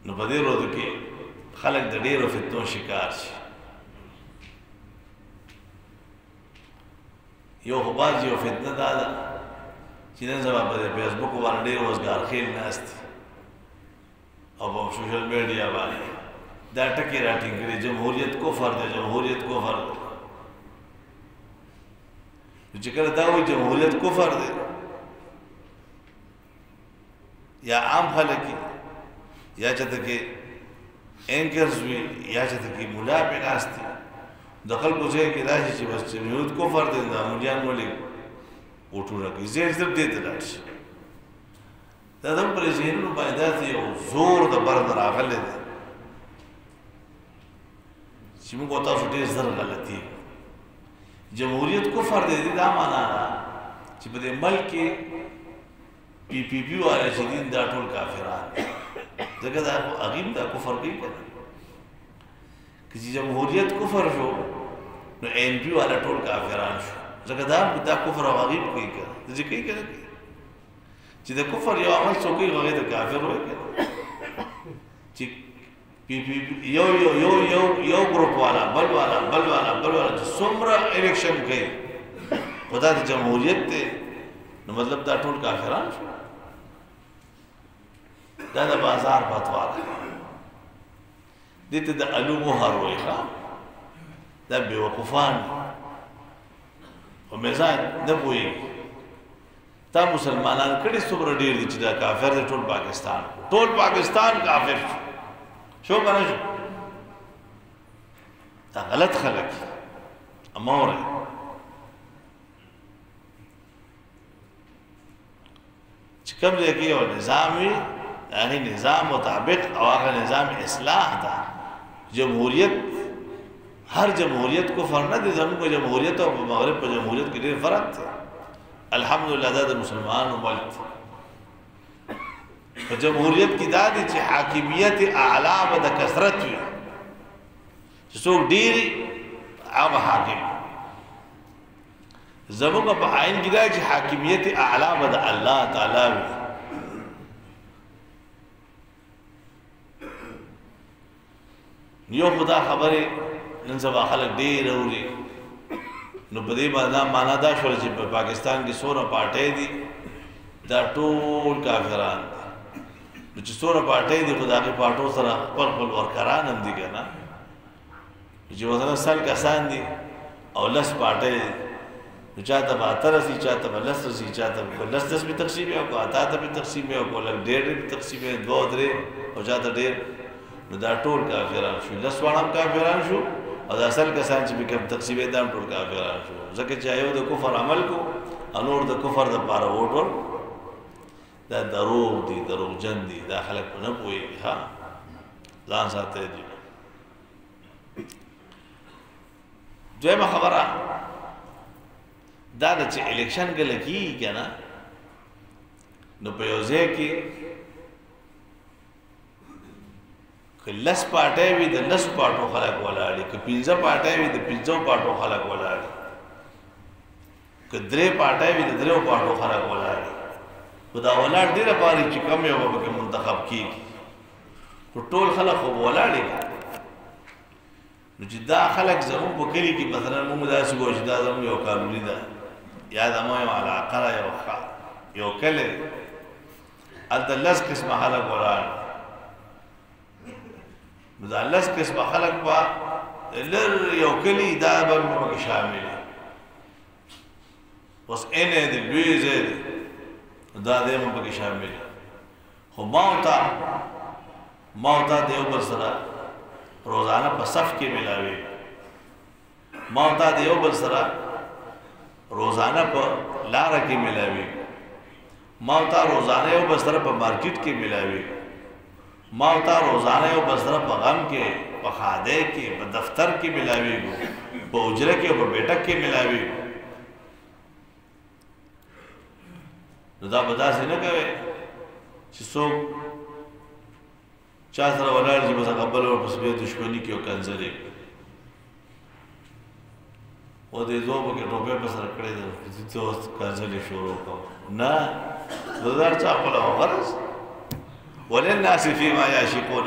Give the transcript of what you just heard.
نو په دې ورځو کې خلک د ډېرو فتنو شکار شي. یو خو بعض یو فتنه دا ده چې نن سبا په فیسبوک باندې ډېر روزګار خیل ناست دي او په سوشل میډیا باندې دا ټکي راټینګ کړي جمهوریت کفر دی، جمهوریت کفر دی. چې کله دا وایي جمهوریت کفر دی یا عام خلک یا چاته کې اینکرز وي یا چاته کې ملا پې ناست دي د خلکو ځای کې راشي چې بس جمهوریت کفر دی دا ملیان ولې وټونه کوي زیر زر دې ته لاړ شي. دا د پر ذهنونو باندې داسې یو زور د بر نه راغلی دی چې موږ تاسو ډېر زر غلطي جمهوریت کفر دی. دا معنا ده چې په دې ملک کې پی پی پی والا چې دین دا ټول کافران ځکه دا هغوی دا کفر کوي که که چې جمهوریت کفر شو نو این پی والا ټول کافران شو ځکه دا کفر او هغوی کوي که دا چې کوي که نه کوي چې د کفر یو عمل څوک کوي هغې د کافر وایي که چې پی پی یو ګروپ والا بل والا چې څومره الیکشن کوي خو دا د جمهوریت دی نو مطلب دا ټول کافران شو. دا د بازار فتوا ده دې ته د الو مهر وایي دا بېوقوفان په مزاج نه پوهېږي. تا مسلمانان کړي څومره ډېر دي چې دا کافر دی ټول پاکستان کافر شو که نه شو. دا غلط خلک اما اورئ چې کوم ځای کې یو نظام وي د هغې نظام مطابق او هغه نظام اصلاح ده. جمهوریت هر جمهوریت کفر نه دی. زموږ په جمهوریت او په مغرب په جمهوریت کې ډېر فرق دی. الحمدلله دا د مسلمانانو ملک دی. په جمهوریت کې دا دی چې حاکمیت اعلی به د کثرت وي چې څوک ډېر هغه حاکم. زموږ په آئین کې دا چې حاکمیت اعلی به د الله تعالی وي. یو خدا خبرې نن سبا خلک ډېر اوري نو په دې باندې معنا دا شوله چې په پاکستان کې څومره پارټۍ دي دا ټول کافران دي. نو چې څومره پارټۍ دي خو د هغې پارټو سره خپل ورکران هم دي که نه چې مثلا 100 کسان دي او 10 پارټۍ دي نو چاته به 8 رسي چاته به 10 رسي چاته به 10 به تقسیم یې وکړو 8 به تقسیم یې وکړو لږ 1.5 به تقسیم یې 2 3 او چاته ډېر نو دا ټول کافران شو. 10 واړه هم کافران شو او دا 100 کسان چې به کوم تقسیم یې دا هم ټول کافران شو ځکه چې یو د کفر عمل کو او نور د کفر دپاره ووټ ورکړو. دا دروغ دي دروغجن دي دا خلک په نه پوهېږي. ها ځان ساتئ دي. دویمه خبره دا ده چې الیکشن کله کېږي که نه نو په یو ځای کې که 10 پارټۍ وي د 10 پارټو خلک ولاړ دي که 15 پارټۍ وي د 15 پارټو خلک ولاړ دي که 3 پارټۍ وي د 3 پارټو خلک ولاړ دي. خو دا ولاړ دې لپاره چې کم یو به پکې منتخب کېږي خو ټول خلک خو به ولاړ دي. نو چې دا خلک زموږ په کلي کې مثلا موږ داسې وایو چې دا زموږ یو کالوني ده یا زموږ یو علاقه ده یو کلی دی هلته 10 قسمه خلک ولاړ دي. نو دا 10 قسمه خلک به لر یو کلي دا به پکې شامل دي. اوس اینې دی لوی ځای دی دا دی هم پکې شامل دي. خو ما ته د یو بل سره روزانه په صف کې ملاوي ما ته د یو بل سره روزانه په لاره کې ملاوي ما ته روزانه یو بل سره په مارکیټ کې ملاوي ما ته روزانه یو بل سره په غم کې په خاده کې په دفتر کې ملاوي په اجره کې په بیٹک کې ملاوي. نو دا به داسې نه کوي چې څوک چا سره ولاړ شي بس هغه بل ورپسې بیا دښمني کوي او کنځلې کوي او دې زه به کې ټوپۍ په سر کړی ده چې اوس کنځلې شروع کوم نه زه دا چا خپله غرض وللناس فيما يعشقون